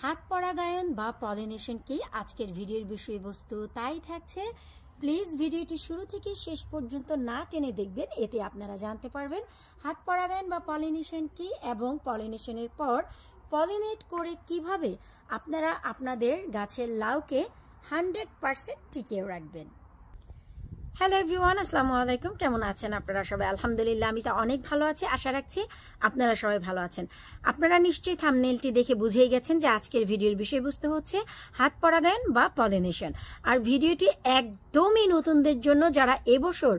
হাত পরাগায়ন বা পলিনেশন কি আজকের ভিডিওর বিষয়বস্তু তাই থাকছে। প্লিজ ভিডিওটি শুরু থেকে শেষ পর্যন্ত না টেনে দেখবেন, এতে আপনারা জানতে পারবেন হাত পরাগায়ন বা পলিনেশন কি এবং পলিনেশনের পর পলিনেট করে কিভাবে আপনারা আপনাদের গাছের লাউকে 100% টিকিয়ে রাখবেন। হ্যালো এভরিওয়ান, আসসালামু আলাইকুম। কেমন আছেন আপনারা সবাই? আলহামদুলিল্লাহ, আমি তো অনেক ভালো আছি। আশা রাখছি আপনারা সবাই ভালো আছেন। আপনারা নিশ্চয়ই থাম্বনেলটি দেখে বুঝেই গেছেন যে আজকের ভিডিওর বিষয়বস্তু হচ্ছে হাত পরাগায়ন বা পলিনেশন। আর ভিডিওটি একদমই নতুনদের জন্য, যারা এবছর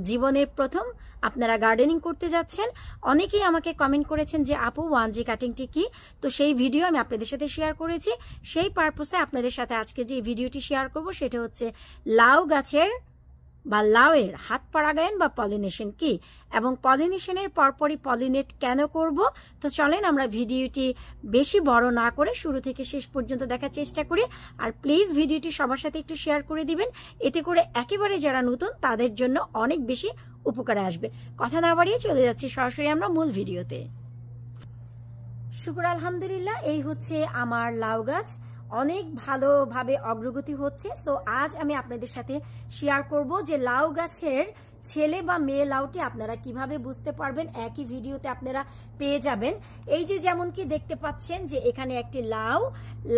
জীবনের প্রথম আপনারা গার্ডেনিং করতে যাচ্ছেন। অনেকেই আমাকে কমেন্ট করেছেন যে আপু 1G কাটিংটি কি, তো সেই ভিডিও আমি আপনাদের সাথে শেয়ার করেছি। সেই পারপোসে আপনাদের সাথে আজকে যে ভিডিওটি শেয়ার করব সেটা হচ্ছে লাউ গাছের বা লাউয়ের হাত পরাগায়ন বা পলিনেশন কি এবং পলিনেশনের পরপরই পলিনেট কেন করব। তো চলেন আমরা ভিডিওটি বেশি বড় না করে শুরু থেকে শেষ পর্যন্ত দেখার চেষ্টা করি। আর প্লিজ ভিডিওটি সবার সাথে একটু শেয়ার করে দিবেন, এতে করে একেবারে যারা নতুন তাদের জন্য অনেক বেশি উপকারে আসবে। কথা না বাড়িয়ে চলে যাচ্ছি সরাসরি আমরা মূল ভিডিওতে। শুকর আলহামদুলিল্লাহ, এই হচ্ছে আমার লাউ গাছ, অনেক ভালোভাবে অগ্রগতি হচ্ছে। সো আজ আমি আপনাদের সাথে শেয়ার করব যে লাউ গাছের ছেলে বা মেয়ে লাউটি আপনারা কিভাবে বুঝতে পারবেন, একই ভিডিওতে আপনারা পেয়ে যাবেন। এই যে যেমন কি দেখতে পাচ্ছেন যে এখানে একটি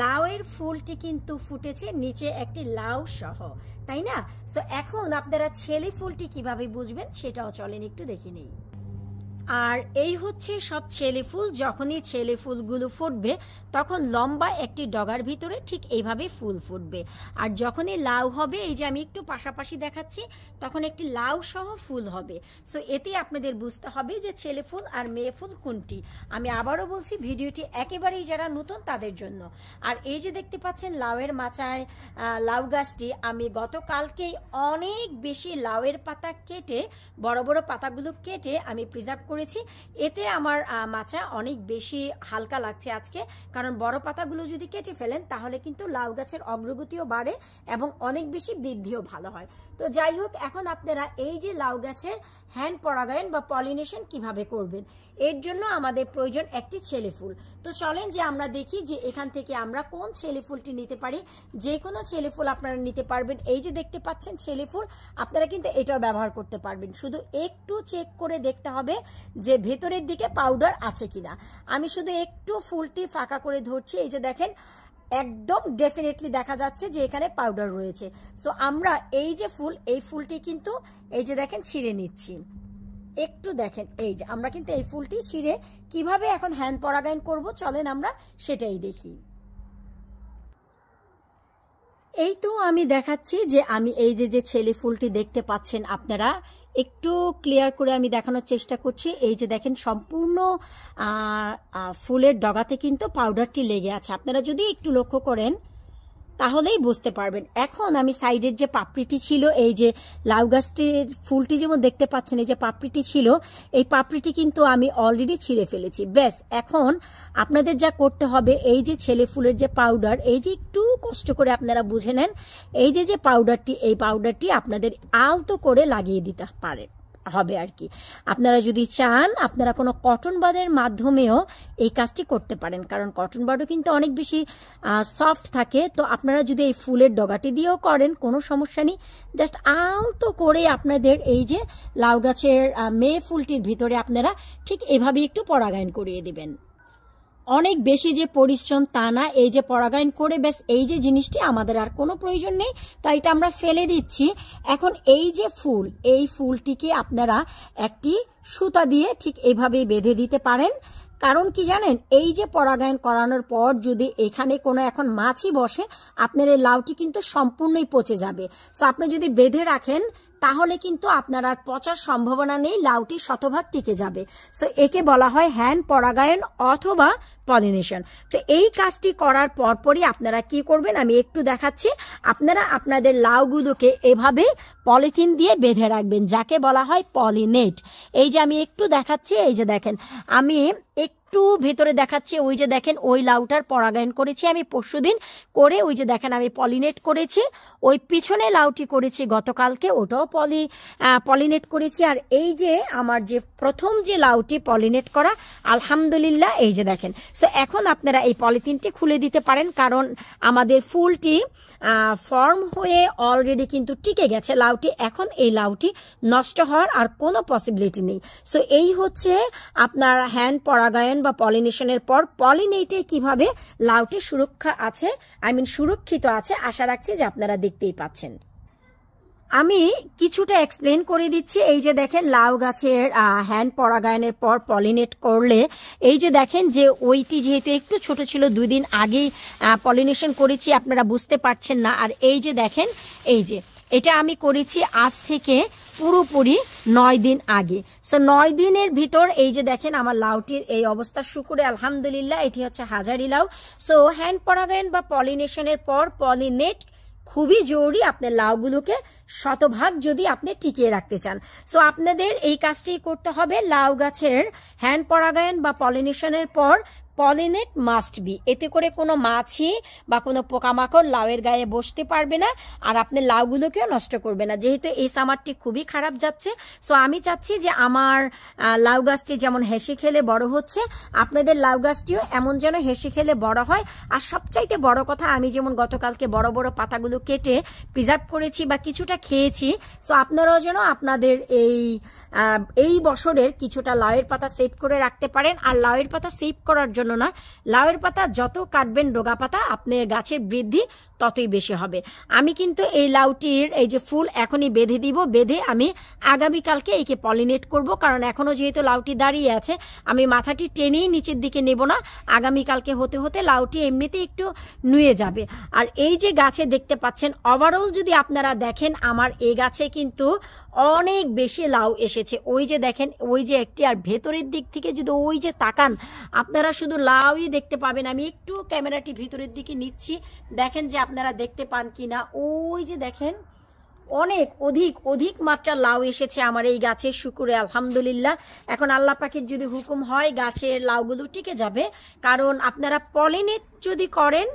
লাউয়ের ফুলটি কিন্তু ফুটেছে নিচে একটি লাউ সহ, তাই না? সো এখন আপনারা ছেলে ফুলটি কিভাবে বুঝবেন সেটাও চলেন একটু দেখে নিই। আর এই হচ্ছে সব ছেলে ফুল। যখনই ছেলে ফুলগুলো ফুটবে তখন লম্বা একটি ডগার ভিতরে ঠিক এইভাবে ফুল ফুটবে। আর যখনই লাউ হবে, এই যে আমি একটু পাশাপাশি দেখাচ্ছি, তখন একটি লাউ সহ ফুল হবে। সো এতে আপনাদের বুঝতে হবে যে ছেলে ফুল আর মেয়ে ফুল কোনটি। আমি আবারও বলছি, ভিডিওটি একেবারেই যারা নতুন তাদের জন্য। আর এই যে দেখতে পাচ্ছেন লাউয়ের মাচায় লাউ গাছটি, আমি গতকালকেই অনেক বেশি লাউয়ের পাতা কেটে, বড় বড় পাতাগুলো কেটে আমি প্রিজার্ভ করেছি। এতে আমার মাচা অনেক বেশি হালকা লাগছে আজকে, কারণ বড় পাতাগুলো যদি কেটে ফেলেন তাহলে কিন্তু লাউ গাছের অগ্রগতিও বাড়ে এবং অনেক বেশি বৃদ্ধিও ভালো হয়। তো যাই হোক, এখন আপনারা এই যে লাউ গাছের হ্যান্ড পরাগায়ন বা পলিনেশন কিভাবে করবেন, এর জন্য আমাদের প্রয়োজন একটি ছেলে ফুল। তো চলেন যে আমরা দেখি যে এখান থেকে আমরা কোন ছেলে ফুলটি নিতে পারি। যে কোনো ছেলে ফুল আপনারা নিতে পারবেন। এই যে দেখতে পাচ্ছেন ছেলে ফুল, আপনারা কিন্তু এটাও ব্যবহার করতে পারবেন। শুধু একটু চেক করে দেখতে হবে যে ভেতরের দিকে পাউডার আছে কিনা। আমি শুধু একটু ফুলটি ফাঁকা করে ধরছি, এই যে দেখেন একদম ডেফিনেটলি দেখা যাচ্ছে যে এখানে পাউডার রয়েছে। সো আমরা এই যে ফুল, এই ফুলটি কিন্তু এই যে দেখেন ছিঁড়ে নিচ্ছি। একটু দেখেন, এই যে আমরা কিন্তু এই ফুলটি ছিঁড়ে কিভাবে এখন হ্যান্ড পরাগায়ন করব, চলেন আমরা সেটাই দেখি। এই তো আমি দেখাচ্ছি যে আমি এই যে ছেলে ফুলটি দেখতে পাচ্ছেন আপনারা, একটু ক্লিয়ার করে আমি দেখানোর চেষ্টা করছি। এই যে দেখেন সম্পূর্ণ ফুলের ডগাতে কিন্তু পাউডারটি লেগে আছে। আপনারা যদি একটু লক্ষ্য করেন তাহলেই বুঝতে পারবেন। এখন আমি সাইডের যে পাপড়িটি ছিল, এই যে লাউ গাছটির ফুলটি যেমন দেখতে পাচ্ছেন, এই যে পাপড়িটি ছিল, এই পাপড়িটি কিন্তু আমি অলরেডি ছিঁড়ে ফেলেছি। ব্যাস, এখন আপনাদের যা করতে হবে, এই যে ছেলে ফুলের যে পাউডার, এই যে একটু কষ্ট করে আপনারা বুঝে নেন, এই যে পাউডারটি, এই পাউডারটি আপনাদের আলতো করে লাগিয়ে দিতে হবে আর কি। আপনারা যদি চান আপনারা কোনো কটন বাডের মাধ্যমেও এই কাজটি করতে পারেন, কারণ কটন বাডও কিন্তু অনেক বেশি সফট থাকে। তো আপনারা যদি এই ফুলের ডগাটি দিয়েও করেন কোনো সমস্যা নেই। জাস্ট আলতো করে আপনাদের এই যে লাউ গাছের মেয়ে ফুলটির ভিতরে আপনারা ঠিক এভাবে একটু পরাগায়ন করিয়ে দিবেন। অনেক বেশি যে পরিশ্রম তা না, এই যে পরাগায়ন করে ব্যাস এই যে জিনিসটি আমাদের আর কোনো প্রয়োজন নেই, তাই এটা আমরা ফেলে দিচ্ছি। এখন এই যে ফুল, এই ফুলটিকে আপনারা একটি সুতা দিয়ে ঠিক এভাবেই বেঁধে দিতে পারেন। কারণ কি জানেন, এই যে পরাগায়ন করানোর পর যদি এখানে কোনো এখন মাছি বসে, আপনার এই লাউটি কিন্তু সম্পূর্ণই পচে যাবে। সো আপনি যদি বেঁধে রাখেন তাহলে কিন্তু আপনার আর পচার সম্ভাবনা নেই, লাউটি শতভাগ টিকে যাবে। সো একে বলা হয় হ্যান্ড পরাগায়ন অথবা পলিনেশন। তো এই কাজটি করার পরপরই আপনারা কি করবেন আমি একটু দেখাচ্ছি। আপনারা আপনাদের লাউগুলোকে এভাবে পলিথিন দিয়ে বেঁধে রাখবেন, যাকে বলা হয় পলিনেট। এই যে আমি একটু দেখাচ্ছি, এই যে দেখেন আমি একটু একটু ভেতরে দেখাচ্ছি, ওই যে দেখেন ওই লাউটার পরাগায়ন করেছি আমি পরশুদিন করে, ওই যে দেখেন আমি পলিনেট করেছি। ওই পিছনে লাউটি করেছি গতকালকে, ওটাও পলিনেট করেছি। আর এই যে আমার যে প্রথম যে লাউটি পলিনেট করা, আলহামদুলিল্লাহ এই যে দেখেন। সো এখন আপনারা এই পলিথিনটি খুলে দিতে পারেন, কারণ আমাদের ফুলটি ফর্ম হয়ে অলরেডি কিন্তু টিকে গেছে লাউটি। এখন এই লাউটি নষ্ট হওয়ার আর কোনো পসিবিলিটি নেই। সো এই হচ্ছে আপনার হ্যান্ড পরাগায়ন বা পলিনেশনের পর পলিনেটে কিভাবে লাউটি সুরক্ষিত আছে। আশা রাখছি যে আপনারা দেখতেই পাচ্ছেন। আমি কিছুটা এক্সপ্লেন করে দিচ্ছি। এই যে দেখেন লাউ গাছের হ্যান্ড পরাগায়নের পর পলিনেট করলে এই যে দেখেন যে ওইটি যেহেতু একটু ছোট ছিল, 2 দিন আগেই পলিনেশন করেছি, আপনারা বুঝতে পারছেন না। আর এই যে দেখেন এই যে এটা আমি করেছি আজ থেকে পুরোপুরি 9 দিন আগে। সো 9 দিনের ভিতর এই যে দেখেন আমার লাউটির এই অবস্থা, শুকুরে আলহামদুলিল্লাহ। এটি হচ্ছে হাজারি লাউ। সো হ্যান্ড পরাগায়ন বা পলিনেশনের পর পলিনেট খুবই জরুরি আপনার লাউগুলোকে শতভাগ যদি আপনি টিকিয়ে রাখতে চান। সো আপনাদের এই কাজটি করতে হবে। লাউ গাছের হ্যান্ড পরাগায়ন বা পলিনেশনের পর পলিনেট মাস্ট বি। এতে করে কোনো মাছি বা কোনো পোকামাকড় লাউয়ের গায়ে বসতে পারবে না, আর আপনি লাউগুলোকেও নষ্ট করবে না। যেহেতু এই সামারটি খুবই খারাপ যাচ্ছে, সো আমি চাচ্ছি যে আমার লাউ গাছটি যেমন হেসে খেলে বড় হচ্ছে, আপনাদের লাউ গাছটিও এমন যেন হেসে খেলে বড় হয়। আর সবচাইতে বড় কথা, আমি যেমন গতকালকে বড় বড় পাতাগুলো কেটে প্রিজার্ভ করেছি বা কিছুটা খেয়েছি, সো আপনারাও যেন আপনাদের এই বছরের কিছুটা লাউয়ের পাতা সেভ করে রাখতে পারেন। আর লাউয়ের পাতা সেভ করার জন্য না, লাউয়ের পাতা যত কাটবেন ডগা পাতা, আপনার গাছের বৃদ্ধি ততই বেশি হবে। আমি কিন্তু এই লাউটির এই যে ফুল এখনই বেঁধে দিব, বেঁধে আমি আগামীকালকে একে পলিনেট করব। কারণ এখনও যেহেতু লাউটি দাঁড়িয়ে আছে, আমি মাথাটি টেনেই নিচের দিকে নেব না। আগামীকালকে হতে হতে লাউটি এমনিতেই একটু নুয়ে যাবে। আর এই যে গাছে দেখতে পাচ্ছেন, ওভারঅল যদি আপনারা দেখেন আমার এই গাছে কিন্তু অনেক বেশি লাউ এসেছে। ওই যে দেখেন ওই যে একটি, আর ভেতরের দিক থেকে যদি ওই যে তাকান, আপনারা শুধু লাউই দেখতে পাবেন। আমি একটু ক্যামেরাটি ভিতরের দিকে নিচ্ছি, দেখেন যে আপনারা দেখতে পান কিনা। ওই যে দেখেন অনেক অধিক মাত্রা লাউ এসেছে আমার এই গাছের, শুকুরে আলহামদুলিল্লাহ। এখন আল্লাহ পাকের যদি হুকুম হয় গাছের লাউগুলো টিকে যাবে, কারণ আপনারা পলিনেট যদি করেন,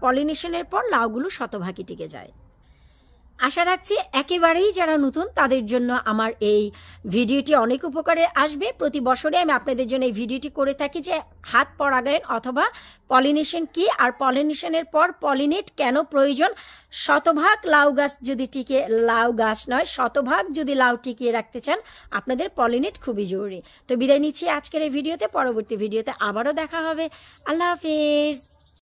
পলিনেশনের পর লাউগুলো শতভাগই টিকে যায়। আশা রাখছি একেবারেই যারা নতুন তাদের জন্য আমার এই ভিডিওটি অনেক উপকারে আসবে। প্রতি বছরে আমি আপনাদের জন্য এই ভিডিওটি করে থাকি যে হাত পরাগায়ন অথবা পলিনেশন কি, আর পলিনেশনের পর পলিনেট কেন প্রয়োজন। শতভাগ লাউ গাছ যদি লাউ গাছ নয়, শতভাগ যদি লাউ টিকিয়ে রাখতে চান, আপনাদের পলিনেট খুবই জরুরি। তো বিদায় নিচ্ছি আজকের এই ভিডিওতে। পরবর্তী ভিডিওতে আবারও দেখা হবে। আল্লাহ হাফিজ।